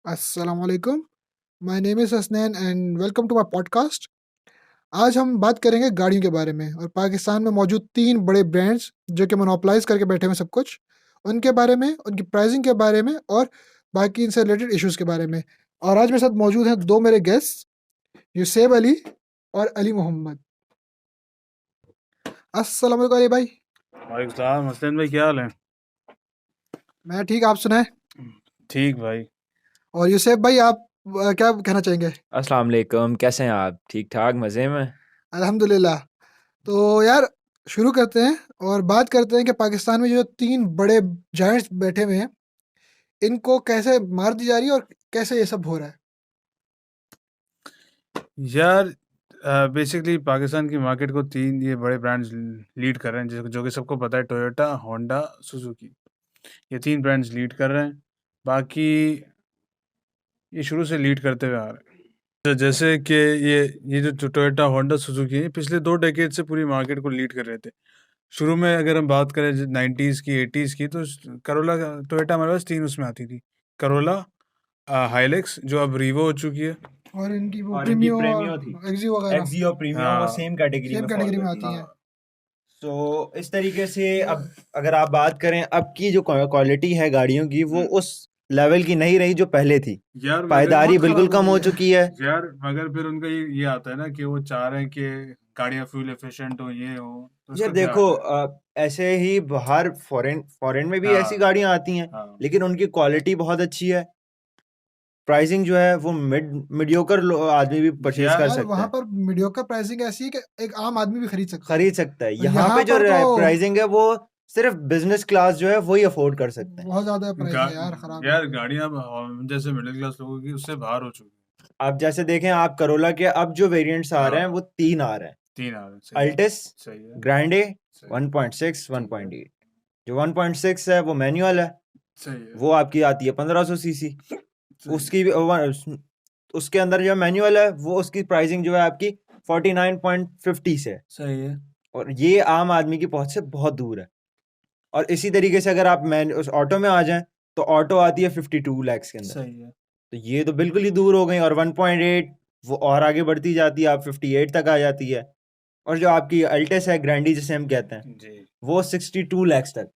अस्सलाम वालेकुम। My name is Hasnain and welcome to my podcast. आज हम बात करेंगे गाड़ियों के बारे में और पाकिस्तान में मौजूद 3 बड़े ब्रांड्स जो कि मोनोपोलाइज़ करके बैठे हुए हैं सब कुछ, उनके बारे में, उनकी प्राइसिंग के बारे में और बाकी इनसे रिलेटेड इश्यूज़ के बारे में। और आज मेरे साथ मौजूद हैं 2 मेरे गेस्ट्स, यूसेब अली और अली मोहम्मद। अस्सलाम वालेकुम अली भाई। वालेकुम सलाम हसनैन भाई, क्या हाल है? मैं ठीक, आप सुनाएँ? ठीक भाई। और यूसेब भाई आप क्या कहना चाहेंगे? अस्सलाम वालेकुम, कैसे हैं आप? ठीक-ठाक, मज़े में? अल्हम्दुलिल्लाह। तो यार शुरू करते हैं और बात करते हैं कि पाकिस्तान में जो 3 बड़े जायंट्स बैठे हुए हैं, इनको कैसे मार दी जा रही है और कैसे ये सब हो रहा है? यार बेसिकली पाकिस्तान की मार्केट को 3 ये बड़े ब्रांड्स लीड कर रहे हैं, जो कि सबको पता है, टोयोटा, होंडा, सुजुकी। ये 3 ब्रांड्स लीड कर रहे हैं। बाकी ये शुरू से लीड करते हुए आ रहे हैं। जैसे कि ये जो टोयोटा, होंडा, सुजुकी है, पिछले 2 डेकेड से पूरी मार्केट को लीड कर रहे थे। शुरू में अगर हम बात करें 90s की, 80s की, तो करोला, टोयोटा हमारे पास 3 उसमें आती थी। करोला, हाइलेक्स जो अब रीवो हो चुकी है, और इनकी वो और इनकी प्रीमियो प्रीमियो और थी। एक्सियो वगैरह एक्सी और प्रीमियो वो हाँ, सेम कैटेगरी सेम में फॉल कैटेगरी में करती आती हैं। हैं। सो इस तरीके से अब अगर आप बात करें, अब की जो क्वालिटी है गाड़ियों की, वो उस लेवल की नहीं रही जो पहले थी। यार मगर पायदारी बहुत बिल्कुल खराब हो कम गई हो है। चुकी है। यार मगर फिर उनका ये आता है ना कि वो चाह रहे हैं कि गाड़ियां फ्यूल एफिशिएंट हो, ये हो, तो यार उसका क्या देखो, आता है? ऐसे ही बाहर फॉरेन में भी ऐसी हाँ, गाड़ियां आती हैं, हाँ, लेकिन उनकी क्वालिटी बहुत अच्छी है। प्राइसिंग जो है वो मीडियोकर आदमी भी परचेज यार कर यार सकता वहाँ है, पर मीडियोकर प्राइसिंग ऐसी है कि एक आम आदमी भी खरीद सकता है। खरीद सकता है। और यहाँ यहाँ पे जो पर तो प्राइसिंग है वो सिर्फ बिजनेस क्लास जो है वही अफोर्ड कर सकते हैं। बहुत ज़्यादा प्राइस गा, है यार, खराब है। यार गाड़ियां अब हम जैसे मिडिल क्लास लोगों की उससे बाहर हो चुकी हैं। आप जैसे देखें, आप करोला के अब जो वेरिएंट्स आ रहे हैं वो हाँ, 3 आ रहे हैं। 3 आ रहे हैं, सही है, अल्टिस, सही है, ग्रैंडे, सही है, 1.6, ठीक है, 1.8। जो 1.6 है वो मैनुअल है, सही है, वो आपकी आती है 1500 सीसी। सही है, उसकी उसके अंदर जो मैनुअल है वो उसकी प्राइसिंग जो है आपकी 49.50 से है। सही है, और ये आम आदमी की पहुंच से बहुत दूर है। और इसी तरीके से अगर आप मैन उस ऑटो में आ जाएं, तो ऑटो आती है 52 लैक्स के अंदर। सही है, तो ये तो बिल्कुल ही दूर हो गई। और 1.8 वो और आगे बढ़ती जाती है, आप 58 तक आ जाती है। और जो आपकी अल्टेस है, ग्रैंडी जिसे हम कहते हैं, जी, वो 62 लैक्स तक।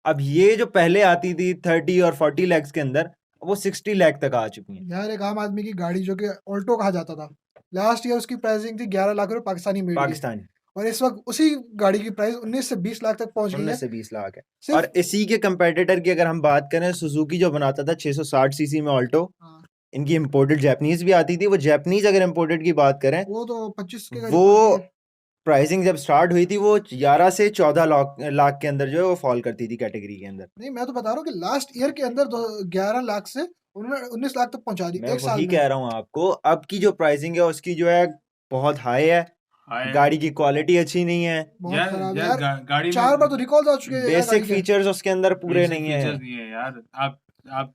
अब ये जो पहले आती थी 30 और 40 लैक्स के अंदर, वो 60 लाख तक आ चुकी हैं। यार एक आम आदमी की गाड़ी जो कि ऑल्टो कहा जाता था, लास्ट ईयर उसकी प्राइसिंग थी 11 लाख रुपए पाकिस्तानी मेड की। पाकिस्तान और इस वक्त उसी गाड़ी की प्राइस 19 से 20 लाख तक पहुंच गई 19 है। से 20 लाख है। सिर्फ और इसी के कंपेटिटर की अगर हम बात करें, सुजुकी जो बनाता था 660 सीसी में ऑल्टो, हाँ, इनकी इंपोर्टेड जैपनीज भी आती थी। वो जैपनीज अगर इंपोर्टेड की बात करें, वो तो 25 के करीब वो पहुंच गई है। प्राइसिंग जब स्टार्ट हुई थी वो 11 से 14 लाख लाख के अंदर जो है वो फॉल करती थी कैटेगरी के अंदर। नहीं, मैं तो बता रहा हूँ कि लास्ट ईयर के अंदर 11 लाख से उन्होंने 19 लाख तक पहुंचा दी मैं एक साल वही में। कह रहा हूँ आपको, अब की जो प्राइसिंग है उसकी जो है बहुत हाई है। हाँ गाड़ी की क्वालिटी अच्छी नहीं है, बहुत यार, खराब है यार यार। गाड़ी 4 बार में तो रिकॉल्स आ चुके हैं यार बेसिक गाड़ी के। फीचर्स उसके अंदर पूरे बेसिक नहीं फीचर्स है। नहीं है यार। आप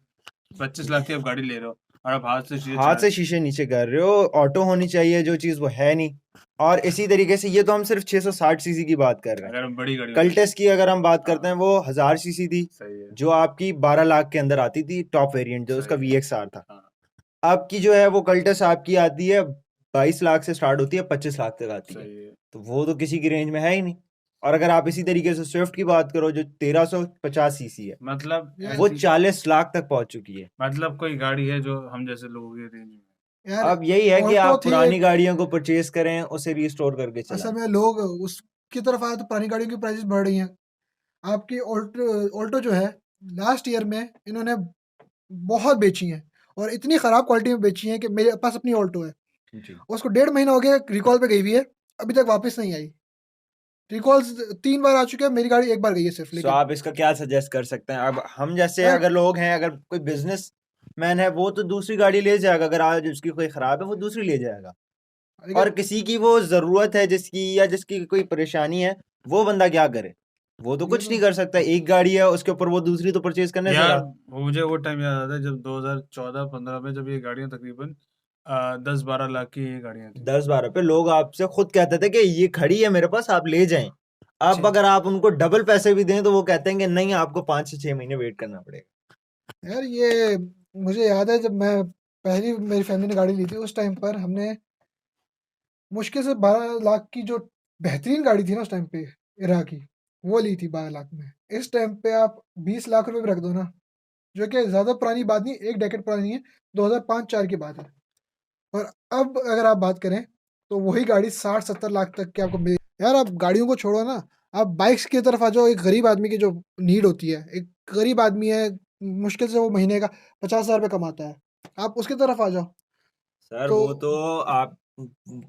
25 लाख की आप गाड़ी ले रहे हो और आप हाथ से चीजें हाथ से शीशे नीचे कर रहे हो, ऑटो होनी चाहिए जो चीज़ वो है नहीं। और इसी तरीके से ये तो हम सिर्फ 660 सीसी की बात कर रहे हैं। अगर हम बड़ी गाड़ी कल्टेस की अगर हम बात करते हैं, हाँ, वो 1000 सीसी थी, सही है, जो आपकी 12 लाख के अंदर आती थी, टॉप वेरिएंट जो उसका सही है, VXR था। हाँ, अब की जो है वो कल्टस आपकी आती है 22 लाख से स्टार्ट होती है, 25 लाख तक आती है। सही है। तो वो तो किसी की रेंज में है ही नहीं। और अगर आप इसी तरीके से स्विफ्ट की बात करो जो 1350 सीसी है, मतलब यार वो ऐसी 40 लाख तक पहुंच चुकी है। मतलब कोई गाड़ी है जो हम जैसे लोगों की रेंज में है। यार अब यही है कि ऑल्टो आप थी पुरानी एक। गाड़ियों को परचेज करें, उसे रिस्टोर करके असल चलाएं। में लोग उसकी तरफ आए तो पुरानी गाड़ियों की प्राइसेस बढ़ रही हैं। आपकी ऑल्टो ऑल्टो जो है, लास्ट ईयर में इन्होंने बहुत बेची हैं और इतनी ख़राब क्वालिटी में बेची हैं कि मेरे पास अपनी ऑल्टो है। जी। उसको 1.5 महीना हो गया रिकॉल पे गई हुई है, अभी तक वापस नहीं आई। रिकॉल्स 3 बार आ चुके हैं, मेरी गाड़ी 1 बार गई है सिर्फ सो लेकिन। आप इसका क्या सजेस्ट कर सकते हैं? अब हम जैसे यार अगर लोग हैं, अगर कोई बिजनेस मैन है, वो तो दूसरी गाड़ी ले जाएगा। अगर आज उसकी कोई खराब है वो दूसरी ले जाएगा। और लेकिन किसी की वो जरूरत है जिसकी, या जिसकी कोई परेशानी है, वो बंदा क्या करे? वो तो ये कुछ तो नहीं कर सकता। एक गाड़ी है, उसके ऊपर वो दूसरी तो परचेज करने से यार रहा। मुझे वो टाइम याद आता है जब 2014-15 में जब ये गाड़ियां तकरीबन 10-12 लाख की ये गाड़ियां थी। 10-12 पे लोग आपसे खुद कहते थे कि ये खड़ी है मेरे पास, आप ले जाएं। अब जी, अगर आप उनको डबल पैसे भी दें तो वो कहते हैं कि नहीं, आपको 5 से 6 महीने वेट करना पड़ेगा। यार ये मुझे याद है जब मैं पहली मेरी फैमिली ने गाड़ी ली थी, उस टाइम पर हमने मुश्किल से 12 लाख की जो बेहतरीन गाड़ी थी ना उस टाइम पे, इरा की, वो ली थी 12 लाख में। इस टाइम पे आप 20 लाख रुपए भी रख दो ना, जो कि ज़्यादा पुरानी बात नहीं, 1 डेकेड पुरानी है, 2005-4 की बात है। और अब अगर आप बात करें, तो वही गाड़ी 60-70 लाख तक की आपको मिल। यार आप गाड़ियों को छोड़ो ना, आप बाइक्स की तरफ आ जाओ। एक गरीब आदमी की जो नीड होती है, एक गरीब आदमी है, मुश्किल से वो महीने का 50,000 रुपये कमाता है, आप उसकी तरफ आ जाओ। सर तो वो तो आप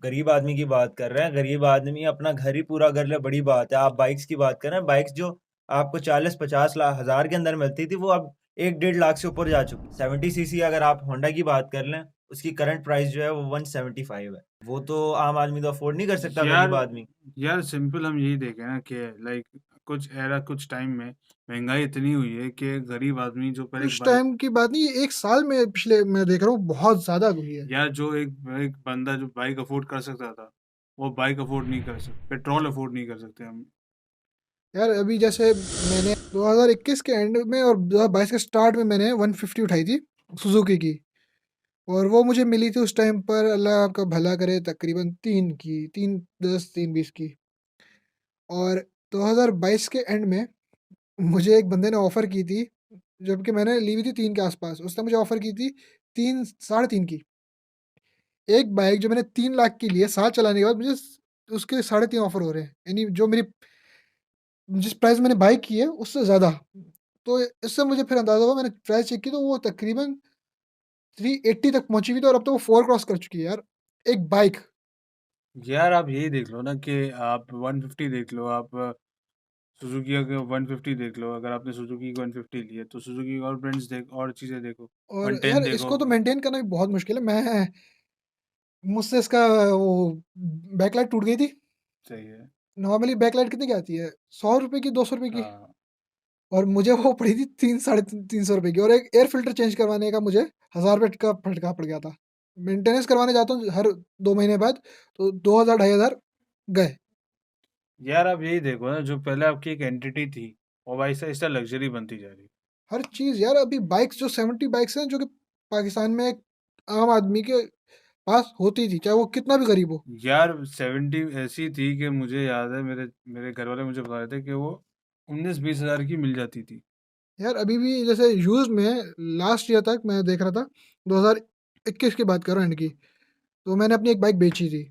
गरीब आदमी की बात कर रहे हैं, गरीब आदमी अपना घर ही पूरा कर ले बड़ी बात है। आप बाइक्स की बात कर रहे हैं, बाइक्स जो आपको 40-50 लाख हजार के अंदर मिलती थी वो अब 1-1.5 लाख से ऊपर जा चुकी। 70 सीसी अगर आप होंडा की बात कर लें, उसकी करंट प्राइस जो है वो 175 है। वो तो आम आदमी तो अफोर्ड नहीं कर सकता, यार गरीब आदमी। यार सिंपल हम यही देखें ना कि लाइक कुछ टाइम में महंगाई इतनी हुई है कि गरीब आदमी जो पहले कुछ बाइक, टाइम की बात नहीं, 1 साल में पिछले मैं देख रहा हूँ बहुत ज़्यादा हुई है। यार जो एक एक बंदा जो बाइक अफोर्ड कर सकता था, वो बाइक अफोर्ड नहीं कर सकता, पेट्रोल अफोर्ड नहीं कर सकते हम। यार अभी जैसे मैंने 2021 के एंड में और 2022 के स्टार्ट में मैंने 150 उठाई थी सुजुकी की, और वो मुझे मिली थी उस टाइम पर, अल्लाह आपका भला करे, तकरीबन 3 की, 310 320 की। और 2022 के एंड में मुझे एक बंदे ने ऑफ़र की थी, जबकि मैंने ली हुई थी 3 के आसपास, उसने मुझे ऑफ़र की थी 3 साढ़े 3 की। एक बाइक जो मैंने 3 लाख की ली है, साल चलाने के बाद मुझे उसके साढ़े 3 ऑफ़र हो रहे हैं। यानी जो मेरी जिस प्राइस मैंने बाय की है उससे ज़्यादा। तो इससे मुझे फिर अंदाज़ा हुआ, मैंने प्राइस चेक की तो वो तकरीबन 380 तक पहुँची हुई थी, और अब तो वो 4 क्रॉस कर चुकी है यार, एक बाइक। यार आप यही देख लो ना कि आप 150 देख लो, आप सुजुकी का 150 देख लो। अगर आपने सुजुकी की 150 ली है तो सुजुकी और ब्रांड्स देख और चीज़ें देखो, और 110 यार देखो। इसको तो मेंटेन करना भी बहुत मुश्किल है। मैं मुझसे इसका वो बैकलाइट टूट गई थी। सही है। नॉर्मली बैकलाइट कितने की आती है? ₹100 की, ₹200 की, हाँ और मुझे वो पड़ी थी 3 साढ़े 300 की, और एक एयर फ़िल्टर चेंज करवाने का मुझे ₹1000 का फटका पड़ गया था। मेंटेनेंस करवाने जाता हूँ हर 2 महीने बाद, तो 2000 ढाई हज़ार गए। यार आप यही देखो ना, जो पहले आपकी एक एंटिटी थी वो आहिस्ता आहिस्ता लग्जरी बनती जा रही हर चीज़ यार, अभी बाइक्स जो 70 बाइक्स हैं जो कि पाकिस्तान में एक आम आदमी के पास होती थी, चाहे वो कितना भी गरीब हो। है। यार 70 ऐसी थी कि मुझे याद है, मेरे मेरे घर वाले मुझे बता रहे थे कि वो 19-20 हज़ार की मिल जाती थी। यार अभी भी जैसे यूज़ में लास्ट ईयर तक मैं देख रहा था, 2021 की बात कर रहा हूँ एंड की, तो मैंने अपनी एक बाइक बेची थी,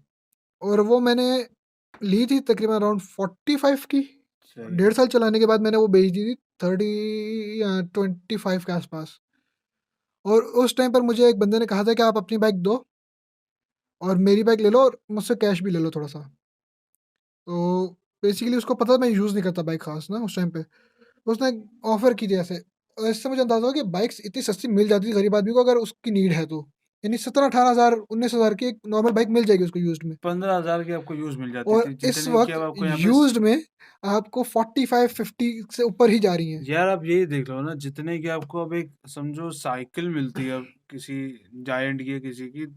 और वो मैंने ली थी तकरीबन अराउंड 45 की। सही है। 1.5 साल चलाने के बाद मैंने वो बेच दी थी 30 या 25 के आसपास। और उस टाइम पर मुझे एक बंदे ने कहा था कि आप अपनी बाइक दो और मेरी बाइक ले लो, और मुझसे कैश भी ले लो थोड़ा-सा। तो बेसिकली उसको पता था मैं यूज़ नहीं करता बाइक ख़ास ना उस टाइम पे। तो उसने ऑफ़र की थी ऐसे, और इससे मुझे अंदाज़ा हुआ कि बाइक्स इतनी सस्ती मिल जाती थी गरीब आदमी को अगर उसकी नीड है तो। यानी 17-18 हज़ार 19 हज़ार की एक नॉर्मल बाइक मिल जाएगी उसको यूज़्ड में। 15,000 की आपको यूज़ मिल जाती और थी, इस जितने की वक़्त अब आपको यहाँ पे यूज़्ड में आपको 45-50 से ऊपर ही जा रही हैं। यार आप यही देख लो ना, जितने की आपको अब एक समझो साइकिल मिलती है अब किसी जायंट की या किसी की,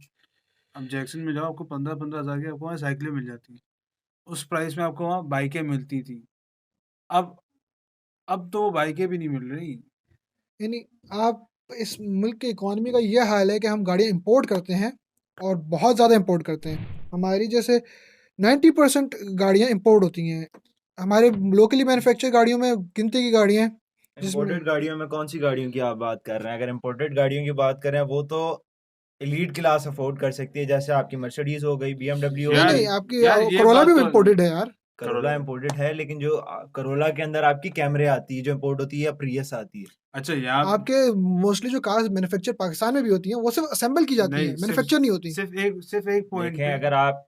अब जैक्सन में जाओ आपको 15-15 हज़ार की आपको वहाँ साइकिलें मिल जाती हैं। उस प्राइस में आपको वहाँ बाइकें मिलती थी। अब अब तो वो बाइकें भी नहीं मिल रही। यानी आप इस मुल्क की इकॉनमी का ये हाल है कि हम गाड़ियाँ इंपोर्ट करते हैं, और बहुत ज़्यादा इंपोर्ट करते हैं। हमारी जैसे 90% गाड़ियाँ इंपोर्ट होती हैं। हमारे लोकली मैन्युफैक्चर गाड़ियों में गिनती की गाड़ियाँ हैं, जिसमें इंपोर्टेड गाड़ियों में कौन सी गाड़ियों की आप बात कर रहे हैं? अगर इंपोर्टेड गाड़ियों की बात करें, वो तो एलीट क्लास अफोर्ड कर सकती है, जैसे आपकी मर्सिडीज हो गई, बीएमडब्ल्यू हो नहीं, यार नहीं, गई। आपकी यार ये कोरोला बात भी तो इंपोर्टेड है यार। Corolla Corolla. इंपोर्टेड है, लेकिन जो करोला के अंदर आपकी कैमरे आती है जो इंपोर्ट होती है, या प्रियस आती है। अच्छा यहाँ आपके मोस्टली जो कार्स मैन्युफैक्चर पाकिस्तान में भी होती हैं, वो सिर्फ़ असेंबल की जाती नहीं, हैं, मैन्युफैक्चर नहीं होती। सिर्फ एक पॉइंट देखें,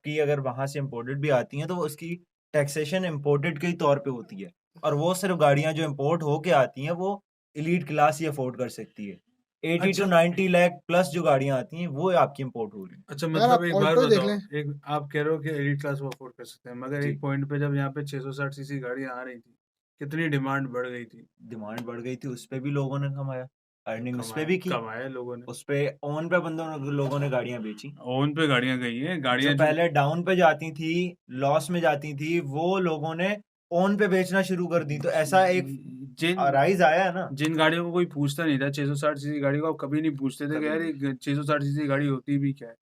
पे। अगर वहां से इंपोर्टेड भी आती हैं तो उसकी टैक्सेशन इंपोर्टेड के ही तौर पे होती है, और वो सिर्फ गाड़ियां जो इंपोर्ट होके आती हैं वो एलीट क्लास ही अफोर्ड कर सकती है। 80 to 90 लाख प्लस जो गाड़ियां आती हैं वो आपकी इंपोर्ट हो रही हैं। अच्छा यार मतलब आप एक बार ऑल्टो ही देख बताओ, लें। एक आप कह रहे हो कि एलीट क्लास वो अफोर्ड कर सकते हैं, मगर जी। एक पॉइंट पे जब यहाँ पे 660 सीसी गाड़ियां आ रही थी, कितनी डिमांड बढ़ गई थी। डिमांड बढ़ गई थी, उस पे भी लोगों ने कमाया, अर्निंग उस पे कमाया भी की। कमाया लोगों ने। उस पे ओन पे लोगों ने गाड़ियां बेची। ओन पे गाड़ियां गई हैं, जो गाड़ियां जो पहले डाउन पे जाती थी, लॉस में जाती थी, वो लोगों ने ओन पे बेचना शुरू कर दी, तो ऐसा एक जिन राइज आया है ना। जिन गाड़ियों को कोई पूछता नहीं था 660 सीसी गाड़ी को, आप कभी नहीं पूछते थे कि यार ये 660 सीसी गाड़ी होती भी क्या है।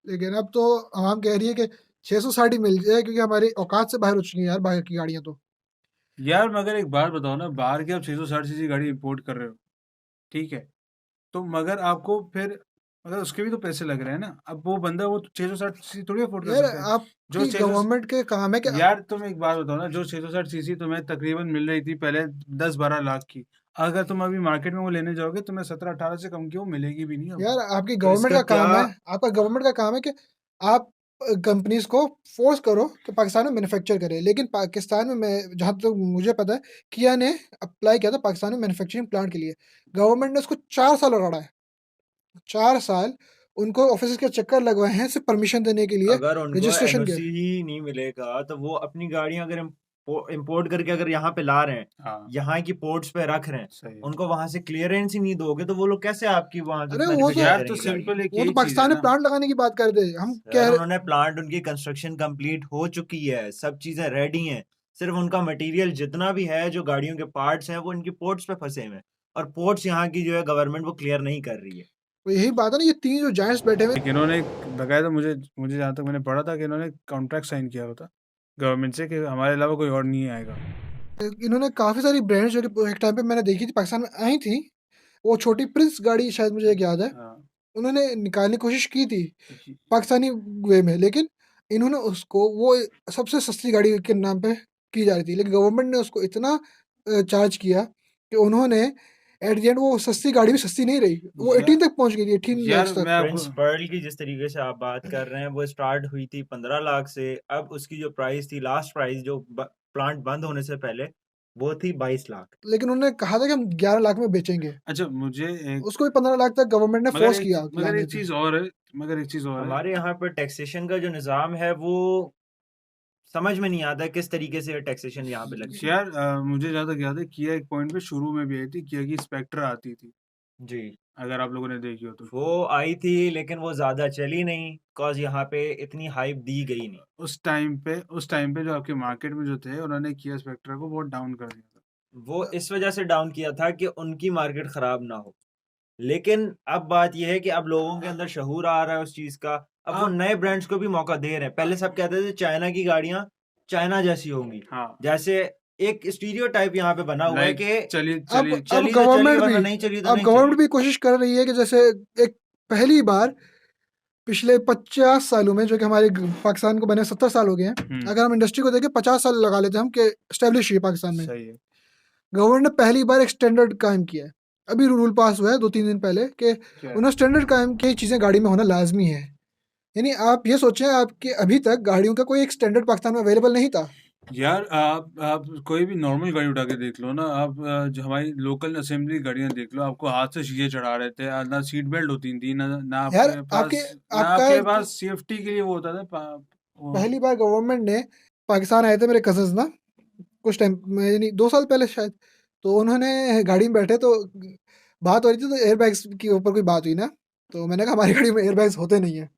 लेकिन अब तो आवाम कह रही है कि 660 ही मिल जाए, क्योंकि हमारी औकात से बाहर हो चुकी है यार बाहर की गाड़ियां तो। यार मगर एक बात बताओ ना, बाहर की आप 660 सीसी गाड़ी इंपोर्ट कर रहे हो, ठीक है, तो मगर आपको फिर मगर उसके भी तो पैसे लग रहे हैं ना। अब वो बंदा वो 660 सीसी थोड़ी अफोर्ड कर यार सकता है। जो आपकी 600 गवर्नमेंट के काम है कि यार तुम एक बात बताओ ना, जो 660 सीसी तुम्हें तकरीबन मिल रही थी पहले 10-12 लाख की, अगर तुम अभी मार्केट में वो लेने जाओगे तुम्हें 17-18 से कम की वो मिलेगी भी नहीं यार आपको। आपकी तो गवर्नमेंट इसका का क्या काम है, आपका गवर्नमेंट का काम है कि आप कंपनीज को फोर्स करो कि पाकिस्तान में मैन्युफैक्चर करे। लेकिन पाकिस्तान में, मैं जहाँ तक मुझे पता है, किया ने अप्लाई किया था पाकिस्तान में मैन्युफैक्चरिंग प्लांट के लिए। गवर्नमेंट ने उसको 4 साल रगड़ा है। 4 साल उनको ऑफिस के चक्कर लगवाए हैं सिर्फ परमिशन देने के लिए, अगर उनको रजिस्ट्रेशन के। एनओसी ही नहीं मिलेगा तो वो अपनी गाड़ियां अगर इंपोर्ट करके अगर यहाँ पे ला रहे हैं, हाँ यहाँ की पोर्ट्स पे रख रहे हैं, सही है। उनको वहां से क्लियरेंस ही नहीं दोगे तो वो लोग कैसे आपकी वहां अरे मैन्युफैक्चर यार तो करेंगे गाड़ियां। सिंपल एक वो तो यही चीज है पाकिस्तान में ना। प्लांट लगाने की बात कर रहे, हम कह सर रहे। उन्होंने प्लांट, उनकी कंस्ट्रक्शन कंप्लीट हो चुकी है, सब चीजें रेडी हैं, सिर्फ उनका मटेरियल जितना भी है जो गाड़ियों के पार्ट्स हैं वो इनकी पोर्ट्स पे फंसे हुए हैं, और पोर्ट्स यहाँ की जो है गवर्नमेंट वो क्लियर नहीं कर रही है। तो यही बात है ना, ये 3 जो जायंट्स बैठे हुए, इन्होंने बकायदा, मुझे मुझे जहाँ तक मैंने पढ़ा था कि इन्होंने कॉन्ट्रैक्ट साइन किया होता गवर्नमेंट से कि हमारे अलावा कोई और नहीं आएगा। इन्होंने काफी सारी ब्रांड्स जो कि एक टाइम पे मैंने देखी थी पाकिस्तान में आई थी, वो छोटी प्रिंस गाड़ी शायद, मुझे एक याद है, हाँ उन्होंने निकालने की कोशिश की थी पाकिस्तानी वे में। लेकिन इन्होंने उसको वो सबसे सस्ती गाड़ी के नाम पे की जा रही थी, लेकिन गवर्नमेंट ने उसको इतना चार्ज किया कि उन्होंने एट द एंड वो सस्ती गाड़ी भी सस्ती नहीं रही, वो या, 18 तक पहुंच गई थी, 18 यार लैक्स तक। मैं प्रिंस आपको पर्ल की जिस तरीके से आप बात कर रहे हैं वो स्टार्ट हुई थी 15 लाख से, अब उसकी जो प्राइस थी, लास्ट प्राइस जो प्लांट बंद होने से पहले, वो थी 22 लाख। लेकिन उन्होंने कहा था कि हम 11 लाख में बेचेंगे, अच्छा मुझे एक उसको भी 15 लाख तक गवर्नमेंट ने फोर्स किया मगर लाने एक पे। चीज और है, मगर एक चीज और है। हमारे यहाँ पर टैक्सेशन का जो निज़ाम है वो समझ में नहीं आता किस तरीके से टैक्सेशन यहाँ पे लगती है। यार मुझे जहाँ तक याद है किया एक पॉइंट पे शुरू में भी आई थी, किया की स्पेक्ट्रा आती थी, जी, अगर आप लोगों ने देखी हो तो। वो आई थी लेकिन वो ज़्यादा चली नहीं, कॉज यहाँ पे इतनी हाइप दी गई नहीं। उस टाइम पे जो आपके मार्केट में जो थे उन्होंने किया स्पेक्ट्रा को बहुत डाउन कर दिया था। वो इस वजह से डाउन किया था कि उनकी मार्केट ख़राब ना हो। लेकिन अब बात यह है कि अब लोगों के अंदर शऊर आ रहा है उस चीज़ का, अब वो हाँ नए ब्रांड्स को भी मौका दे रहे हैं। पहले सब कहते थे चाइना की गाड़ियाँ चाइना जैसी होंगी, हाँ जैसे एक स्टीरियोटाइप यहाँ पे बना हुआ है लाइक कि चली अब चली अब चली तो चली गवर्नमेंट वरना भी नहीं चली तो अब नहीं गवर्नमेंट चली। भी कोशिश कर रही है कि जैसे एक पहली बार पिछले 50 सालों में, जो कि हमारे पाकिस्तान को बने 70 साल हो गए हैं, अगर हम इंडस्ट्री को देखें 50 साल लगा लेते हैं हम कि स्टैब्लिश हुई है पाकिस्तान में, सही है। गवर्नमेंट ने पहली बार एक स्टैंडर्ड कायम किया है। अभी रूल पास हुआ है 2-3 दिन पहले कि क्या है? उन्होंने स्टैंडर्ड कायम किया, चीज़ें गाड़ी में होना लाजमी है। यानी आप ये सोचें, आपके अभी तक गाड़ियों का कोई एक स्टैंडर्ड पाकिस्तान में अवेलेबल नहीं था। यार आप कोई भी नॉर्मल गाड़ी उठा के देख लो ना, आप जो हमारी लोकल असेंबली गाड़ियां देख लो, आपको हाथ से शीशे चढ़ा रहे थे, ना सीट बेल्ट होती थी, ना यार आपके पास, ना आपका आपके पास सेफ्टी के लिए वो होता था वो। पहली बार गवर्नमेंट ने, पाकिस्तान आए थे मेरे कजन्स ना कुछ टाइम में, यानी 2 साल पहले शायद, तो उन्होंने गाड़ी में बैठे तो बात हो रही थी, तो एयर बैग्स के ऊपर कोई बात हुई ना, तो मैंने कहा हमारी गाड़ी में एयर बैग्स होते नहीं है,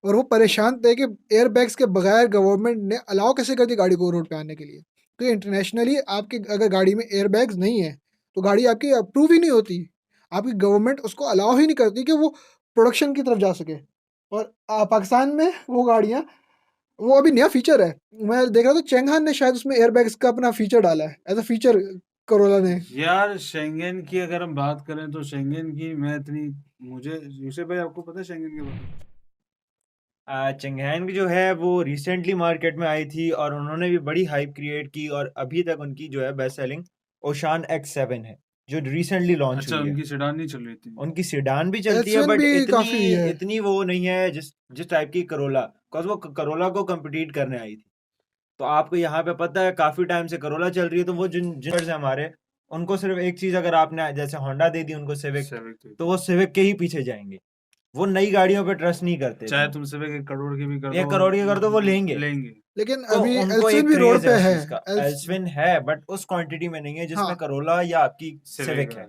और वो परेशान थे कि एयर बैग्स के बगैर गवर्नमेंट ने अलाउ कैसे कर दी गाड़ी को रोड पे आने के लिए। तो इंटरनेशनली आपकी अगर गाड़ी में एयर बैग्स नहीं है तो गाड़ी आपकी अप्रूव ही नहीं होती, आपकी गवर्नमेंट उसको अलाउ ही नहीं करती कि वो प्रोडक्शन की तरफ जा सके। और पाकिस्तान में वो गाड़ियाँ, वो अभी नया फीचर है, मैं देख रहा था चेंगहान ने शायद उसमें एयरबैग्स का अपना फीचर डाला है एज अ फीचर, करोला ने। यार शेंगेन की अगर हम बात करें तो शेंगेन की मैं इतनी, मुझे यूसुफ भाई आपको पता है शेंगेन के बारे में? चंगहैन जो है वो रिसेंटली मार्केट में आई थी और उन्होंने भी बड़ी हाइप क्रिएट की, और अभी तक उनकी जो है बेस्ट सेलिंग ओशान X7 है जो रिसेंटली लॉन्च अच्छा हुई है। उनकी सेडान नहीं चल रही थी। उनकी सेडान भी चलती है एच बट भी इतनी काफी है। इतनी वो नहीं है जिस जिस टाइप की करोला, बिकॉज वो करोला को compete करने आई थी। तो आपको यहाँ पे पता है काफी टाइम से करोला चल रही है, तो वो जिन जिन से हमारे, उनको सिर्फ एक चीज अगर आपने जैसे होंडा दे दी उनको सिविक, सेविक थी। तो वो सिविक के ही पीछे जाएंगे, वो नई गाड़ियों पे ट्रस्ट नहीं करते चाहे इतना। तुम सिविक 1 करोड़ की भी कर 1 दो, करोड़ की कर दो वो लेंगे। लेंगे। लेकिन तो अभी उनको एल्सविन एक भी रोड क्रेज पे है उस है। चीज का। एल्सविन है बट उस क्वांटिटी में नहीं है जिसमें हाँ, करोला या आपकी सिविक है।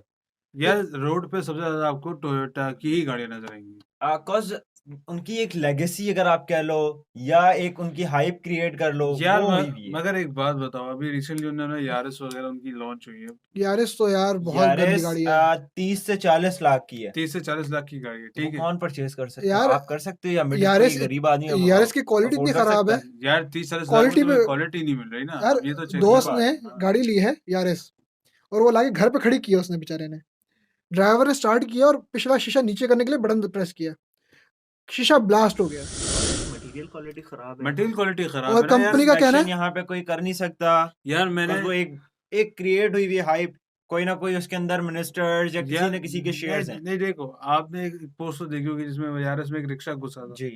यार रोड पे सबसे ज्यादा आपको टोयोटा की ही गाड़ियां नजर आएंगी। कॉज उनकी एक लेगेसी अगर आप कह लो या एक उनकी हाइप क्रिएट कर लो, यार वो हुई हुई है। मगर एक बात बताओ, अभी रिसेंटली उन्होंने यारिस वगैरह उनकी लॉन्च हुई है, यारिस तो यार बहुत गंदी यारिस गाड़ी है 30 से 40 लाख की है। 30 से 40 लाख की गाड़ी है, तो वो ठीक है। कौन परचेज कर सकता है? यार। आप कर सकते हो या मिडिल कोई यारिस गरीब आदमी यारिस की क्वालिटी अफोर्ड इतनी कर खराब सकता है, है? यार 30-40 लाख में क्वालिटी तुम्हें पे। क्वालिटी नहीं मिल रही ना, यार अब ये तो चेक वही दोस्त करो। बात ने है ना। गाड़ी ली है यारिस, और वो लाके घर पे खड़ी की है उसने बेचारे ने। ड्राइवर ने स्टार्ट किया और पिछला शीशा नीचे करने के लिए बटन प्रेस किया, शीशा ब्लास्ट हो गया। मटेरियल क्वालिटी खराब है मटेरियल क्वालिटी खराब और है ना यार। कंपनी का कहना इंस्पेक्शन है, यहाँ पे कोई कर नहीं सकता, यार मैंने बिकॉज वो एक क्रिएट हुई हुई हाइप, कोई ना कोई उसके अंदर मिनिस्टर्स या किसी यार न किसी के शेयर्स नहीं, हैं। नहीं देखो, आपने एक पोस्ट तो देखी होगी जिसमें यारिस में एक रिक्शा घुसा था। जी,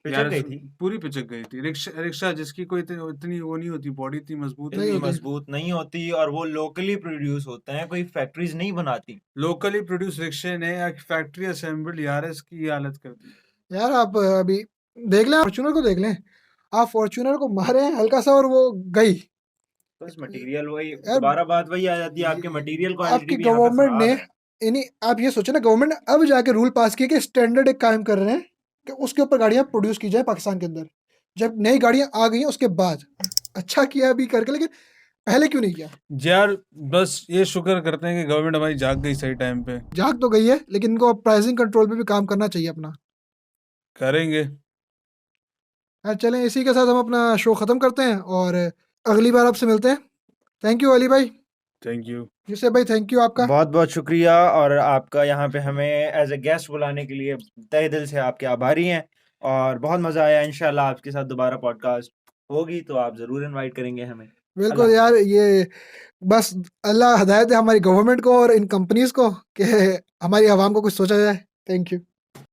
पिचक यारिस गई थी। पूरी पिचक गई थी, रिक्शा रिक्शा जिसकी कोई इतनी वो नहीं होती, बॉडी इतनी मजबूत नहीं इतनी नहीं है, होती। मजबूत नहीं होती, और वो लोकली प्रोड्यूस होते हैं, कोई फैक्ट्रीज नहीं बनाती। लोकली प्रोड्यूस रिक्शे ने एक फैक्ट्री असेंबल्ड यारिस की हालत कर दी। यार आप अभी देख लें, फॉर्च्यूनर को देख लें, आप फॉर्च्यूनर को मारे हल्का सा और वो गई। बस मटेरियल वही, यार दोबारा बात वही आ जाती है, आपके मटेरियल क्वालिटी आपकी भी यहाँ पे गवर्नमेंट ने खराब है। यानी आप ये सोचे ना, गवर्नमेंट ने अब जाके रूल पास किया कि स्टैंडर्ड एक कायम कर रहे हैं कि उसके ऊपर गाड़ियां प्रोड्यूस की जाए पाकिस्तान के अंदर। जब नई गाड़ियां आ गई हैं उसके बाद अच्छा किया अभी करके, लेकिन पहले क्यों नहीं किया? यार बस ये शुक्र करते हैं कि गवर्नमेंट हमारी जाग गई सही टाइम पे। जाग तो गई है, लेकिन इनको प्राइसिंग कंट्रोल पे भी काम करना चाहिए अपना। करेंगे। यार चलें, इसी के साथ हम अपना शो ख़त्म करते हैं और अगली बार आपसे मिलते हैं। थैंक यू अली भाई। Thank you. यूसुफ भाई थैंक यू आपका। बहुत बहुत शुक्रिया, और आपका यहाँ पे हमें एज ए गेस्ट बुलाने के लिए तहे दिल से आपके आभारी हैं, और बहुत मज़ा आया। इंशाल्लाह आपके साथ दोबारा पॉडकास्ट होगी तो आप ज़रूर इनवाइट करेंगे हमें। बिल्कुल अल्लाह यार, हाफ़िज़। ये बस अल्लाह हदायत है हमारी गवर्नमेंट को और इन कंपनीज को कि हमारी आवाम को कुछ सोचा जाए। Thank you.